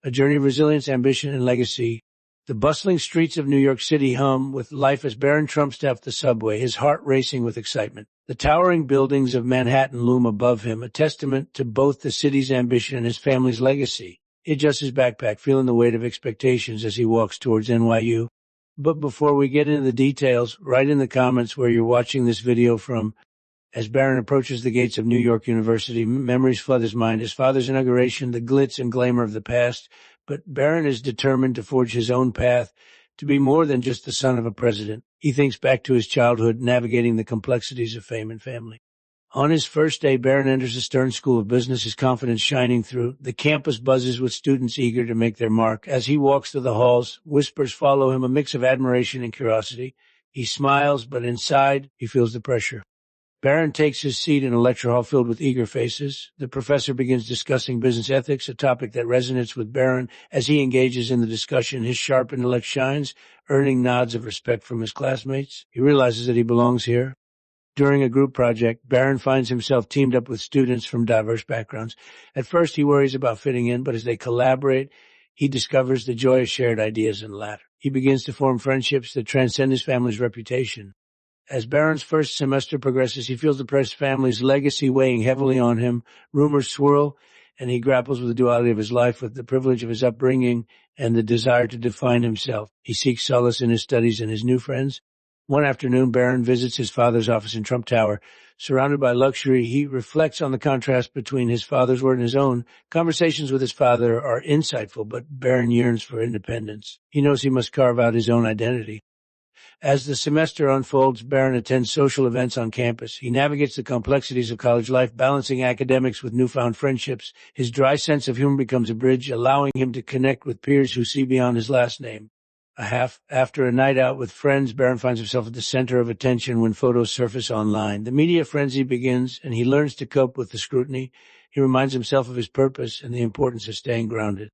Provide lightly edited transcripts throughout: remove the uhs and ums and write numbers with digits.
a journey of resilience, ambition, and legacy. The bustling streets of New York City hum with life as Barron trumps off the subway, his heart racing with excitement. The towering buildings of Manhattan loom above him, a testament to both the city's ambition and his family's legacy. He adjusts his backpack, feeling the weight of expectations as he walks towards NYU. But before we get into the details, write in the comments where you're watching this video from. As Barron approaches the gates of New York University, memories flood his mind. His father's inauguration, the glitz and glamour of the past. But Barron is determined to forge his own path, to be more than just the son of a president. He thinks back to his childhood, navigating the complexities of fame and family. On his first day, Barron enters the Stern School of Business, his confidence shining through. The campus buzzes with students eager to make their mark. As he walks through the halls, whispers follow him, a mix of admiration and curiosity. He smiles, but inside, he feels the pressure. Barron takes his seat in a lecture hall filled with eager faces. The professor begins discussing business ethics, a topic that resonates with Barron. As he engages in the discussion, his sharp intellect shines, earning nods of respect from his classmates. He realizes that he belongs here. During a group project, Barron finds himself teamed up with students from diverse backgrounds. At first, he worries about fitting in, but as they collaborate, he discovers the joy of shared ideas and laughter. He begins to form friendships that transcend his family's reputation. As Barron's first semester progresses, he feels the family's legacy weighing heavily on him. Rumors swirl, and he grapples with the duality of his life, with the privilege of his upbringing and the desire to define himself. He seeks solace in his studies and his new friends. One afternoon, Barron visits his father's office in Trump Tower. Surrounded by luxury, he reflects on the contrast between his father's world and his own. Conversations with his father are insightful, but Barron yearns for independence. He knows he must carve out his own identity. As the semester unfolds, Barron attends social events on campus. He navigates the complexities of college life, balancing academics with newfound friendships. His dry sense of humor becomes a bridge, allowing him to connect with peers who see beyond his last name. After a night out with friends, Barron finds himself at the center of attention when photos surface online. The media frenzy begins, and he learns to cope with the scrutiny. He reminds himself of his purpose and the importance of staying grounded.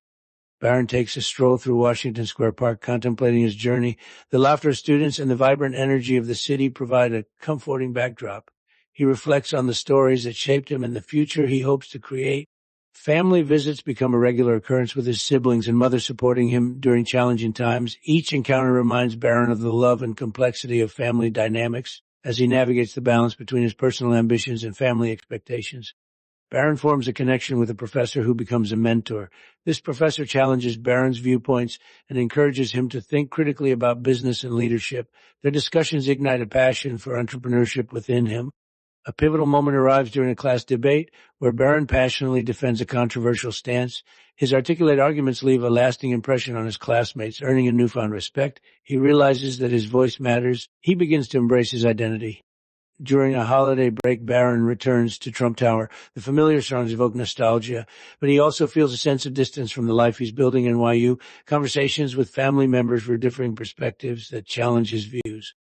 Barron takes a stroll through Washington Square Park, contemplating his journey. The laughter of students and the vibrant energy of the city provide a comforting backdrop. He reflects on the stories that shaped him and the future he hopes to create. Family visits become a regular occurrence, with his siblings and mother supporting him during challenging times. Each encounter reminds Barron of the love and complexity of family dynamics as he navigates the balance between his personal ambitions and family expectations. Barron forms a connection with a professor who becomes a mentor. This professor challenges Barron's viewpoints and encourages him to think critically about business and leadership. Their discussions ignite a passion for entrepreneurship within him. A pivotal moment arrives during a class debate where Barron passionately defends a controversial stance. His articulate arguments leave a lasting impression on his classmates, earning a newfound respect. He realizes that his voice matters. He begins to embrace his identity. During a holiday break, Barron returns to Trump Tower. The familiar surroundings evoke nostalgia, but he also feels a sense of distance from the life he's building in NYU. Conversations with family members were differing perspectives that challenge his views.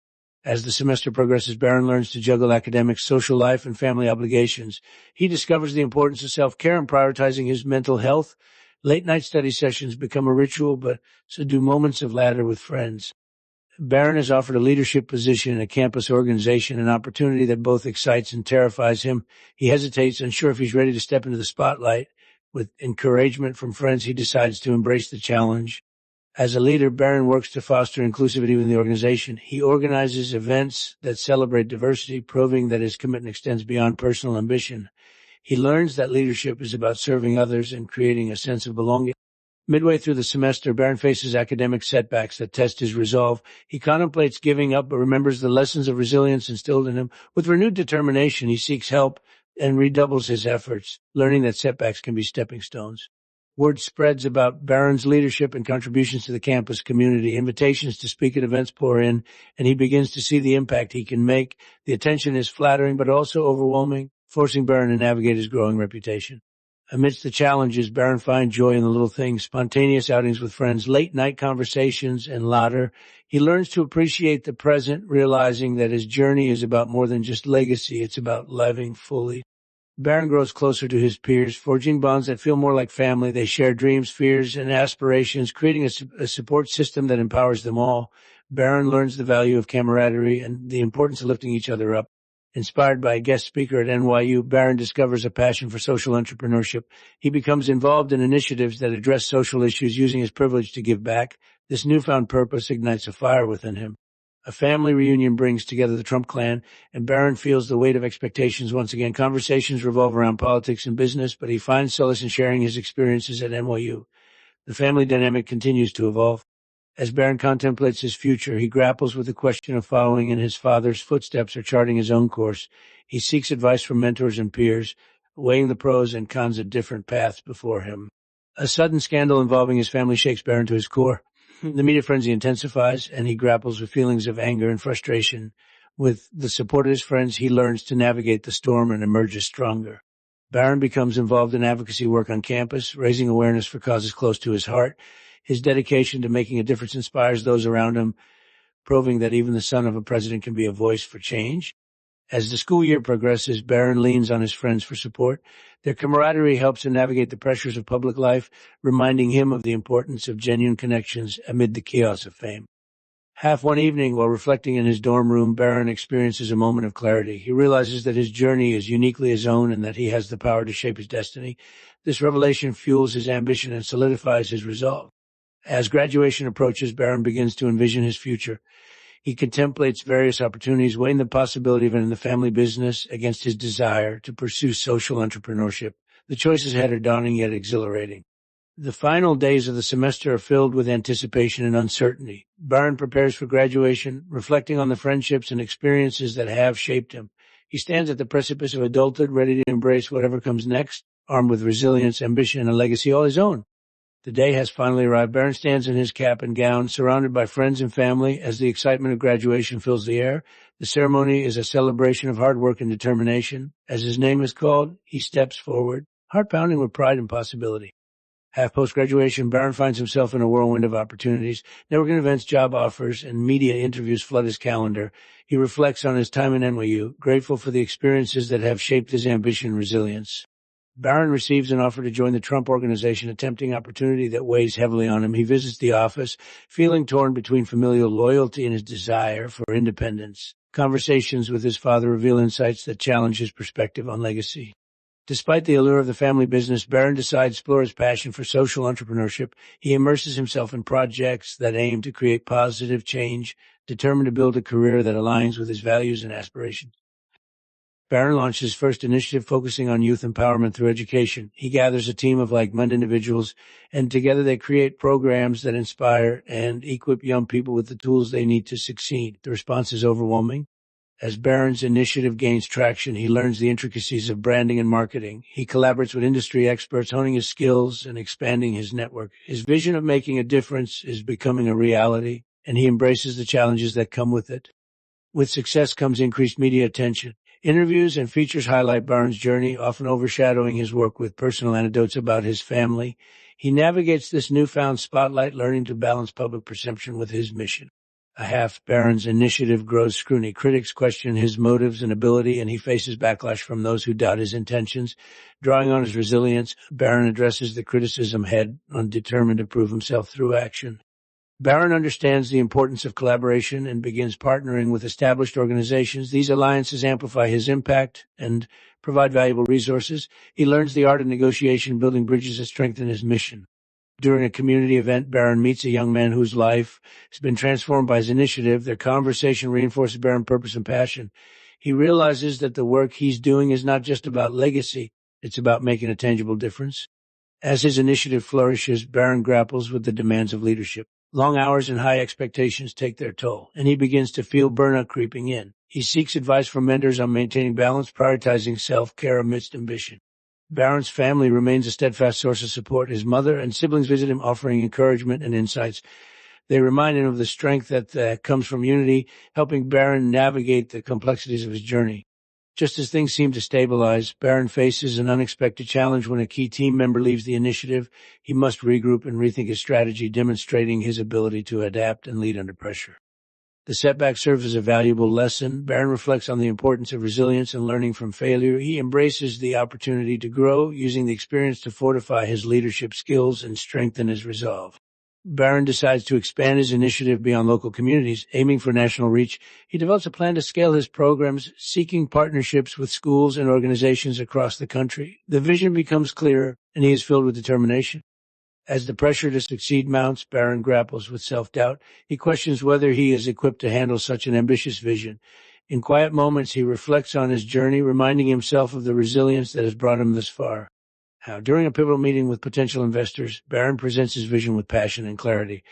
As the semester progresses, Barron learns to juggle academics, social life, and family obligations. He discovers the importance of self-care and prioritizing his mental health. Late-night study sessions become a ritual, but so do moments of laughter with friends. Barron is offered a leadership position in a campus organization, an opportunity that both excites and terrifies him. He hesitates, unsure if he's ready to step into the spotlight. With encouragement from friends, he decides to embrace the challenge. As a leader, Barron works to foster inclusivity within the organization. He organizes events that celebrate diversity, proving that his commitment extends beyond personal ambition. He learns that leadership is about serving others and creating a sense of belonging. Midway through the semester, Barron faces academic setbacks that test his resolve. He contemplates giving up, but remembers the lessons of resilience instilled in him. With renewed determination, he seeks help and redoubles his efforts, learning that setbacks can be stepping stones. Word spreads about Barron's leadership and contributions to the campus community. Invitations to speak at events pour in, and he begins to see the impact he can make. The attention is flattering, but also overwhelming, forcing Barron to navigate his growing reputation. Amidst the challenges, Barron finds joy in the little things, spontaneous outings with friends, late-night conversations, and laughter. He learns to appreciate the present, realizing that his journey is about more than just legacy. It's about living fully. Barron grows closer to his peers, forging bonds that feel more like family. They share dreams, fears, and aspirations, creating a support system that empowers them all. Barron learns the value of camaraderie and the importance of lifting each other up. Inspired by a guest speaker at NYU, Barron discovers a passion for social entrepreneurship. He becomes involved in initiatives that address social issues using his privilege to give back. This newfound purpose ignites a fire within him. A family reunion brings together the Trump clan, and Barron feels the weight of expectations once again. Conversations revolve around politics and business, but he finds solace in sharing his experiences at NYU. The family dynamic continues to evolve. As Barron contemplates his future, he grapples with the question of following in his father's footsteps or charting his own course. He seeks advice from mentors and peers, weighing the pros and cons of different paths before him. A sudden scandal involving his family shakes Barron to his core. The media frenzy intensifies, and he grapples with feelings of anger and frustration. With the support of his friends, he learns to navigate the storm and emerges stronger. Barron becomes involved in advocacy work on campus, raising awareness for causes close to his heart. His dedication to making a difference inspires those around him, proving that even the son of a president can be a voice for change. As the school year progresses, Barron leans on his friends for support. Their camaraderie helps him navigate the pressures of public life, reminding him of the importance of genuine connections amid the chaos of fame. Half one evening, while reflecting in his dorm room, Barron experiences a moment of clarity. He realizes that his journey is uniquely his own and that he has the power to shape his destiny. This revelation fuels his ambition and solidifies his resolve. As graduation approaches, Barron begins to envision his future. He contemplates various opportunities, weighing the possibility of it in the family business against his desire to pursue social entrepreneurship. The choices ahead are daunting yet exhilarating. The final days of the semester are filled with anticipation and uncertainty. Barron prepares for graduation, reflecting on the friendships and experiences that have shaped him. He stands at the precipice of adulthood, ready to embrace whatever comes next, armed with resilience, ambition, and a legacy all his own. The day has finally arrived. Barron stands in his cap and gown, surrounded by friends and family as the excitement of graduation fills the air. The ceremony is a celebration of hard work and determination. As his name is called, he steps forward, heart pounding with pride and possibility. Half post-graduation, Barron finds himself in a whirlwind of opportunities. Networking events, job offers, and media interviews flood his calendar. He reflects on his time in NYU, grateful for the experiences that have shaped his ambition and resilience. Barron receives an offer to join the Trump Organization, a tempting opportunity that weighs heavily on him. He visits the office, feeling torn between familial loyalty and his desire for independence. Conversations with his father reveal insights that challenge his perspective on legacy. Despite the allure of the family business, Barron decides to explore his passion for social entrepreneurship. He immerses himself in projects that aim to create positive change, determined to build a career that aligns with his values and aspirations. Barron launched his first initiative focusing on youth empowerment through education. He gathers a team of like-minded individuals, and together they create programs that inspire and equip young people with the tools they need to succeed. The response is overwhelming. As Barron's initiative gains traction, he learns the intricacies of branding and marketing. He collaborates with industry experts, honing his skills and expanding his network. His vision of making a difference is becoming a reality, and he embraces the challenges that come with it. With success comes increased media attention. Interviews and features highlight Barron's journey, often overshadowing his work with personal anecdotes about his family. He navigates this newfound spotlight, learning to balance public perception with his mission. Barron's initiative grows scrutiny. Critics question his motives and ability, and he faces backlash from those who doubt his intentions. Drawing on his resilience, Barron addresses the criticism head-on, determined to prove himself through action. Barron understands the importance of collaboration and begins partnering with established organizations. These alliances amplify his impact and provide valuable resources. He learns the art of negotiation, building bridges that strengthen his mission. During a community event, Barron meets a young man whose life has been transformed by his initiative. Their conversation reinforces Barron's purpose and passion. He realizes that the work he's doing is not just about legacy, it's about making a tangible difference. As his initiative flourishes, Barron grapples with the demands of leadership. Long hours and high expectations take their toll, and he begins to feel burnout creeping in. He seeks advice from mentors on maintaining balance, prioritizing self-care amidst ambition. Barron's family remains a steadfast source of support. His mother and siblings visit him, offering encouragement and insights. They remind him of the strength that comes from unity, helping Barron navigate the complexities of his journey. Just as things seem to stabilize, Barron faces an unexpected challenge when a key team member leaves the initiative. He must regroup and rethink his strategy, demonstrating his ability to adapt and lead under pressure. The setback serves as a valuable lesson. Barron reflects on the importance of resilience and learning from failure. He embraces the opportunity to grow, using the experience to fortify his leadership skills and strengthen his resolve. Barron decides to expand his initiative beyond local communities, aiming for national reach. He develops a plan to scale his programs, seeking partnerships with schools and organizations across the country. The vision becomes clearer, and he is filled with determination. As the pressure to succeed mounts, Barron grapples with self-doubt. He questions whether he is equipped to handle such an ambitious vision. In quiet moments, he reflects on his journey, reminding himself of the resilience that has brought him this far. Now, during a pivotal meeting with potential investors, Barron presents his vision with passion and clarity.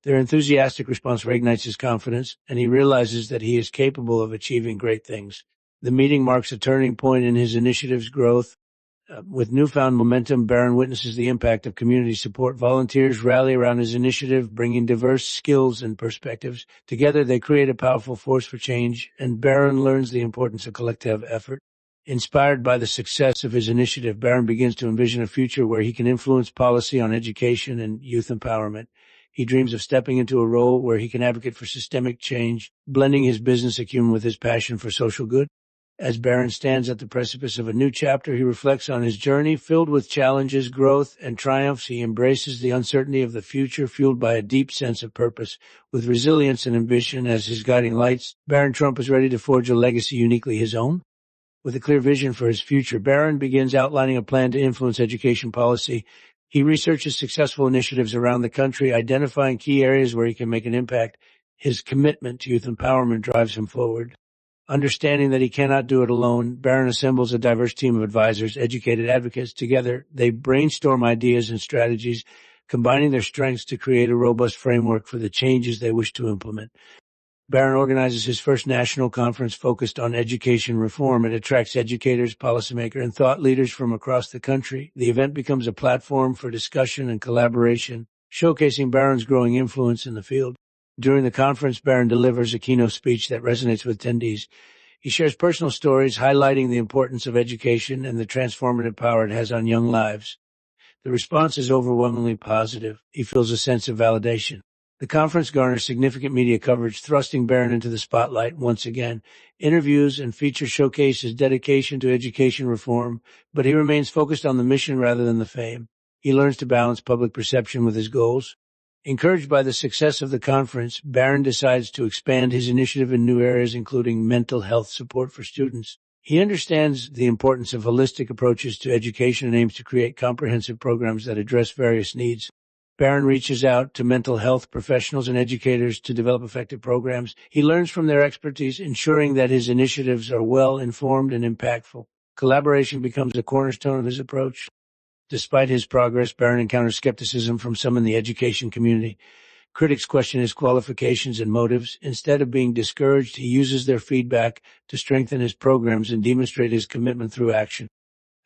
Their enthusiastic response reignites his confidence, and he realizes that he is capable of achieving great things. The meeting marks a turning point in his initiative's growth. With newfound momentum, Barron witnesses the impact of community support. Volunteers rally around his initiative, bringing diverse skills and perspectives. Together, they create a powerful force for change, and Barron learns the importance of collective effort. Inspired by the success of his initiative, Barron begins to envision a future where he can influence policy on education and youth empowerment. He dreams of stepping into a role where he can advocate for systemic change, blending his business acumen with his passion for social good. As Barron stands at the precipice of a new chapter, he reflects on his journey filled with challenges, growth, and triumphs. He embraces the uncertainty of the future, fueled by a deep sense of purpose. With resilience and ambition as his guiding lights, Barron Trump is ready to forge a legacy uniquely his own. With a clear vision for his future, Barron begins outlining a plan to influence education policy. He researches successful initiatives around the country, identifying key areas where he can make an impact. His commitment to youth empowerment drives him forward. Understanding that he cannot do it alone, Barron assembles a diverse team of advisors, educated advocates. Together, they brainstorm ideas and strategies, combining their strengths to create a robust framework for the changes they wish to implement. Barron organizes his first national conference focused on education reform. It attracts educators, policymakers, and thought leaders from across the country. The event becomes a platform for discussion and collaboration, showcasing Barron's growing influence in the field. During the conference, Barron delivers a keynote speech that resonates with attendees. He shares personal stories highlighting the importance of education and the transformative power it has on young lives. The response is overwhelmingly positive. He feels a sense of validation. The conference garners significant media coverage, thrusting Barron into the spotlight once again. Interviews and features showcase his dedication to education reform, but he remains focused on the mission rather than the fame. He learns to balance public perception with his goals. Encouraged by the success of the conference, Barron decides to expand his initiative in new areas, including mental health support for students. He understands the importance of holistic approaches to education and aims to create comprehensive programs that address various needs. Barron reaches out to mental health professionals and educators to develop effective programs. He learns from their expertise, ensuring that his initiatives are well-informed and impactful. Collaboration becomes a cornerstone of his approach. Despite his progress, Barron encounters skepticism from some in the education community. Critics question his qualifications and motives. Instead of being discouraged, he uses their feedback to strengthen his programs and demonstrate his commitment through action.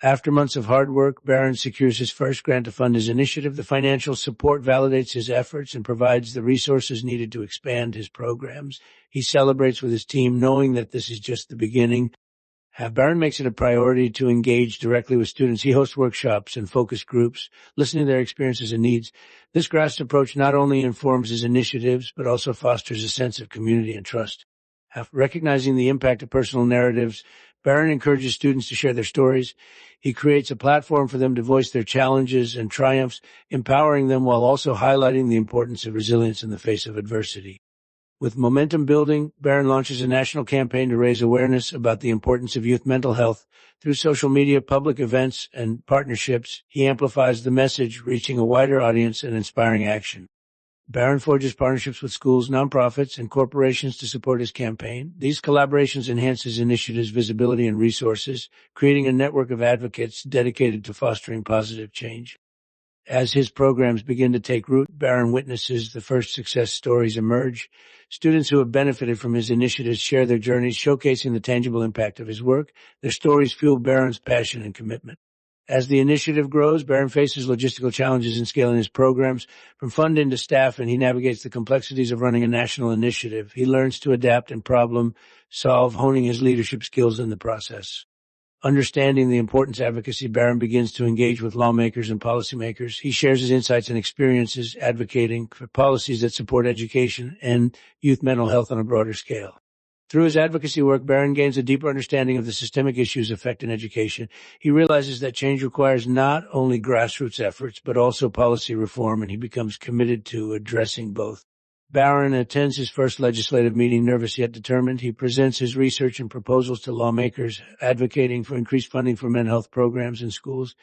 After months of hard work, Barron secures his first grant to fund his initiative. The financial support validates his efforts and provides the resources needed to expand his programs. He celebrates with his team, knowing that this is just the beginning. Barron makes it a priority to engage directly with students. He hosts workshops and focus groups, listening to their experiences and needs. This grassroots approach not only informs his initiatives, but also fosters a sense of community and trust. Recognizing the impact of personal narratives, Barron encourages students to share their stories. He creates a platform for them to voice their challenges and triumphs, empowering them while also highlighting the importance of resilience in the face of adversity. With momentum building, Barron launches a national campaign to raise awareness about the importance of youth mental health. Through social media, public events, and partnerships, he amplifies the message, reaching a wider audience and inspiring action. Barron forges partnerships with schools, nonprofits, and corporations to support his campaign. These collaborations enhance his initiative's visibility and resources, creating a network of advocates dedicated to fostering positive change. As his programs begin to take root, Barron witnesses the first success stories emerge. Students who have benefited from his initiatives share their journeys, showcasing the tangible impact of his work. Their stories fuel Barron's passion and commitment. As the initiative grows, Barron faces logistical challenges in scaling his programs, from funding to staff, and he navigates the complexities of running a national initiative. He learns to adapt and problem solve, honing his leadership skills in the process. Understanding the importance of advocacy, Barron begins to engage with lawmakers and policymakers. He shares his insights and experiences advocating for policies that support education and youth mental health on a broader scale. Through his advocacy work, Barron gains a deeper understanding of the systemic issues affecting education. He realizes that change requires not only grassroots efforts, but also policy reform, and he becomes committed to addressing both. Barron attends his first legislative meeting nervous yet determined. He presents his research and proposals to lawmakers, advocating for increased funding for mental health programs in schools.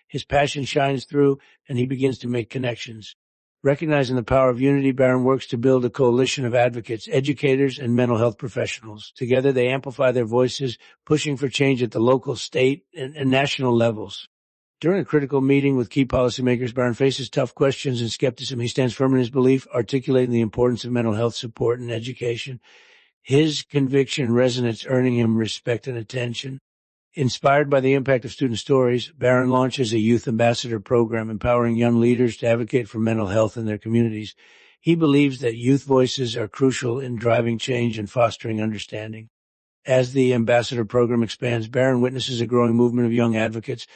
His passion shines through, and he begins to make connections. Recognizing the power of unity, Barron works to build a coalition of advocates, educators, and mental health professionals. Together, they amplify their voices, pushing for change at the local, state, and national levels. During a critical meeting with key policymakers, Barron faces tough questions and skepticism. He stands firm in his belief, articulating the importance of mental health support and education. His conviction resonates, earning him respect and attention. Inspired by the impact of student stories, Barron launches a youth ambassador program empowering young leaders to advocate for mental health in their communities. He believes that youth voices are crucial in driving change and fostering understanding. As the ambassador program expands, Barron witnesses a growing movement of young advocates.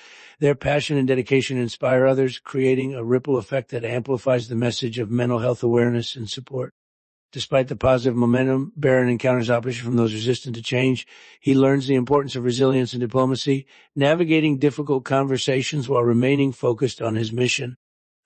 Their passion and dedication inspire others, creating a ripple effect that amplifies the message of mental health awareness and support. Despite the positive momentum, Barron encounters opposition from those resistant to change. He learns the importance of resilience and diplomacy, navigating difficult conversations while remaining focused on his mission.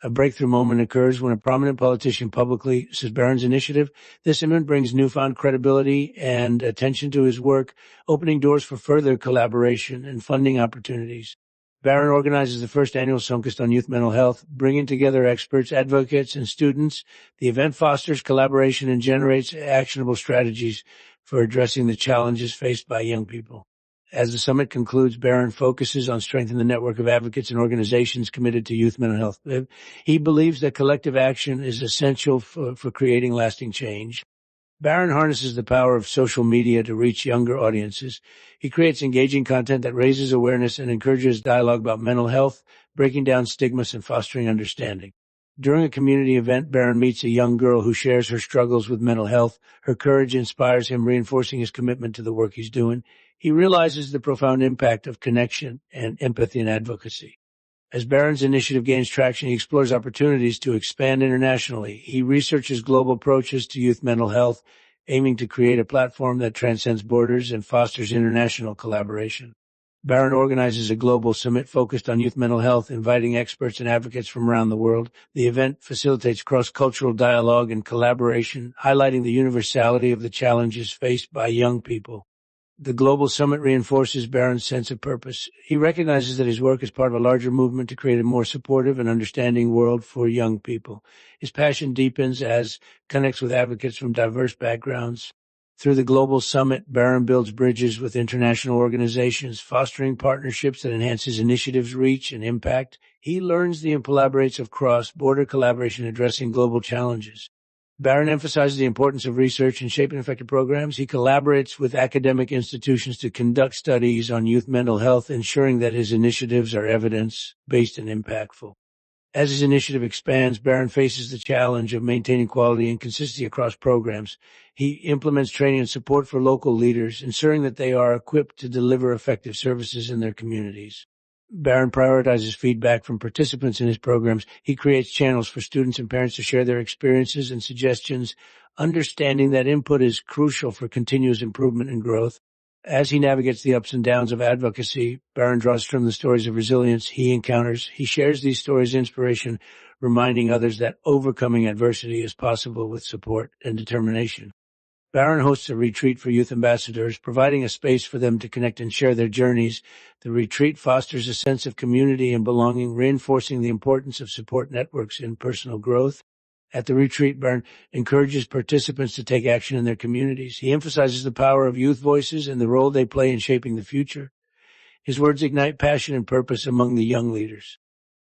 A breakthrough moment occurs when a prominent politician publicly says Barron's initiative. This event brings newfound credibility and attention to his work, opening doors for further collaboration and funding opportunities. Barron organizes the first annual Sunkist on youth mental health, bringing together experts, advocates, and students. The event fosters collaboration and generates actionable strategies for addressing the challenges faced by young people. As the summit concludes, Barron focuses on strengthening the network of advocates and organizations committed to youth mental health. He believes that collective action is essential for creating lasting change. Barron harnesses the power of social media to reach younger audiences. He creates engaging content that raises awareness and encourages dialogue about mental health, breaking down stigmas and fostering understanding. During a community event, Barron meets a young girl who shares her struggles with mental health. Her courage inspires him, reinforcing his commitment to the work he's doing. He realizes the profound impact of connection and empathy and advocacy. As Barron's initiative gains traction, he explores opportunities to expand internationally. He researches global approaches to youth mental health, aiming to create a platform that transcends borders and fosters international collaboration. Barron organizes a global summit focused on youth mental health, inviting experts and advocates from around the world. The event facilitates cross-cultural dialogue and collaboration, highlighting the universality of the challenges faced by young people. The global summit reinforces Barron's sense of purpose. He recognizes that his work is part of a larger movement to create a more supportive and understanding world for young people. His passion deepens as connects with advocates from diverse backgrounds. Through the global summit, Barron builds bridges with international organizations, fostering partnerships that enhance his initiative's reach and impact. He learns the collaborates of cross-border collaboration addressing global challenges. Barron emphasizes the importance of research in shaping effective programs. He collaborates with academic institutions to conduct studies on youth mental health, ensuring that his initiatives are evidence-based and impactful. As his initiative expands, Barron faces the challenge of maintaining quality and consistency across programs. He implements training and support for local leaders, ensuring that they are equipped to deliver effective services in their communities. Barron prioritizes feedback from participants in his programs. He creates channels for students and parents to share their experiences and suggestions, understanding that input is crucial for continuous improvement and growth. As he navigates the ups and downs of advocacy, Barron draws from the stories of resilience he encounters. He shares these stories of inspiration, reminding others that overcoming adversity is possible with support and determination. Barron hosts a retreat for youth ambassadors, providing a space for them to connect and share their journeys. The retreat fosters a sense of community and belonging, reinforcing the importance of support networks in personal growth. At the retreat, Barron encourages participants to take action in their communities. He emphasizes the power of youth voices and the role they play in shaping the future. His words ignite passion and purpose among the young leaders.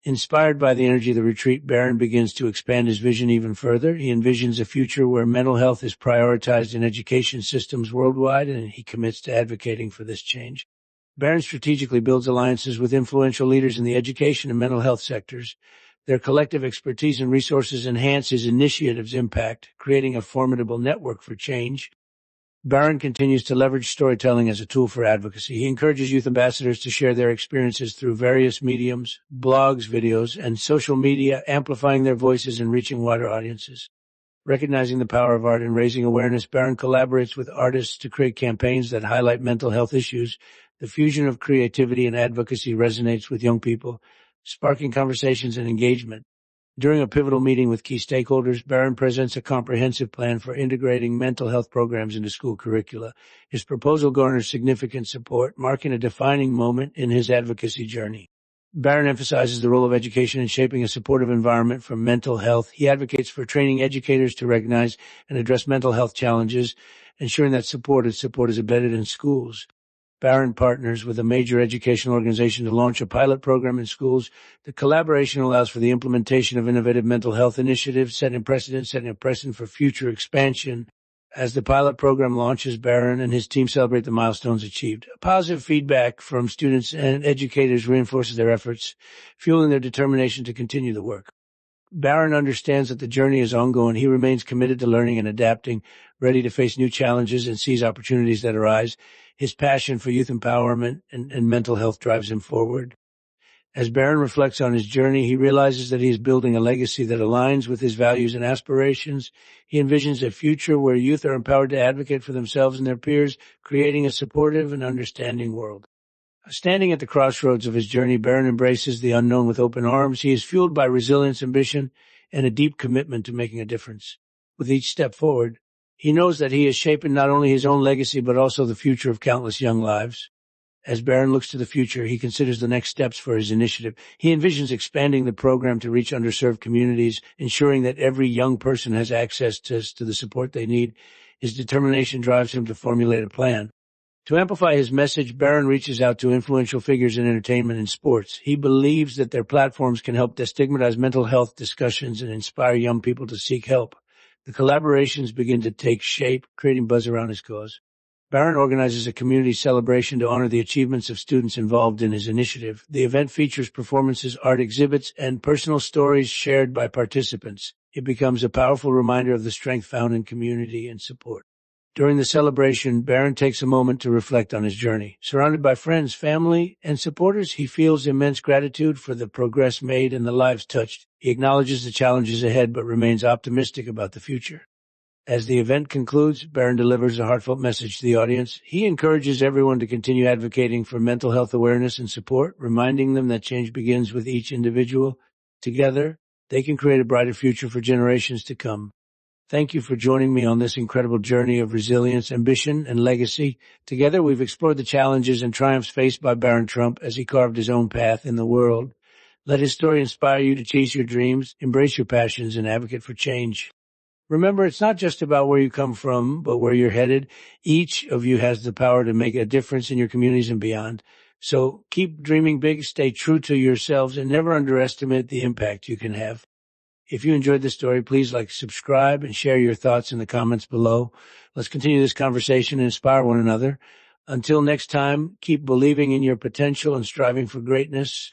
Inspired by the energy of the retreat, Barron begins to expand his vision even further. He envisions a future where mental health is prioritized in education systems worldwide, and he commits to advocating for this change. Barron strategically builds alliances with influential leaders in the education and mental health sectors. Their collective expertise and resources enhance his initiative's impact, creating a formidable network for change. Barron continues to leverage storytelling as a tool for advocacy. He encourages youth ambassadors to share their experiences through various mediums, blogs, videos, and social media, amplifying their voices and reaching wider audiences. Recognizing the power of art in raising awareness, Barron collaborates with artists to create campaigns that highlight mental health issues. The fusion of creativity and advocacy resonates with young people, sparking conversations and engagement. During a pivotal meeting with key stakeholders, Barron presents a comprehensive plan for integrating mental health programs into school curricula. His proposal garners significant support, marking a defining moment in his advocacy journey. Barron emphasizes the role of education in shaping a supportive environment for mental health. He advocates for training educators to recognize and address mental health challenges, ensuring that support is embedded in schools. Barron partners with a major educational organization to launch a pilot program in schools. The collaboration allows for the implementation of innovative mental health initiatives, setting a precedent for future expansion. As the pilot program launches, Barron and his team celebrate the milestones achieved. Positive feedback from students and educators reinforces their efforts, fueling their determination to continue the work. Barron understands that the journey is ongoing. He remains committed to learning and adapting, ready to face new challenges and seize opportunities that arise. His passion for youth empowerment and mental health drives him forward. As Barron reflects on his journey, he realizes that he is building a legacy that aligns with his values and aspirations. He envisions a future where youth are empowered to advocate for themselves and their peers, creating a supportive and understanding world. Standing at the crossroads of his journey, Barron embraces the unknown with open arms. He is fueled by resilience, ambition, and a deep commitment to making a difference. With each step forward, he knows that he is shaping not only his own legacy, but also the future of countless young lives. As Barron looks to the future, he considers the next steps for his initiative. He envisions expanding the program to reach underserved communities, ensuring that every young person has access to the support they need. His determination drives him to formulate a plan. To amplify his message, Barron reaches out to influential figures in entertainment and sports. He believes that their platforms can help destigmatize mental health discussions and inspire young people to seek help. The collaborations begin to take shape, creating buzz around his cause. Barron organizes a community celebration to honor the achievements of students involved in his initiative. The event features performances, art exhibits, and personal stories shared by participants. It becomes a powerful reminder of the strength found in community and support. During the celebration, Barron takes a moment to reflect on his journey. Surrounded by friends, family, and supporters, he feels immense gratitude for the progress made and the lives touched. He acknowledges the challenges ahead, but remains optimistic about the future. As the event concludes, Barron delivers a heartfelt message to the audience. He encourages everyone to continue advocating for mental health awareness and support, reminding them that change begins with each individual. Together, they can create a brighter future for generations to come. Thank you for joining me on this incredible journey of resilience, ambition, and legacy. Together, we've explored the challenges and triumphs faced by Barron Trump as he carved his own path in the world. Let his story inspire you to chase your dreams, embrace your passions, and advocate for change. Remember, it's not just about where you come from, but where you're headed. Each of you has the power to make a difference in your communities and beyond. So keep dreaming big, stay true to yourselves, and never underestimate the impact you can have. If you enjoyed this story, please subscribe, and share your thoughts in the comments below. Let's continue this conversation and inspire one another. Until next time, keep believing in your potential and striving for greatness.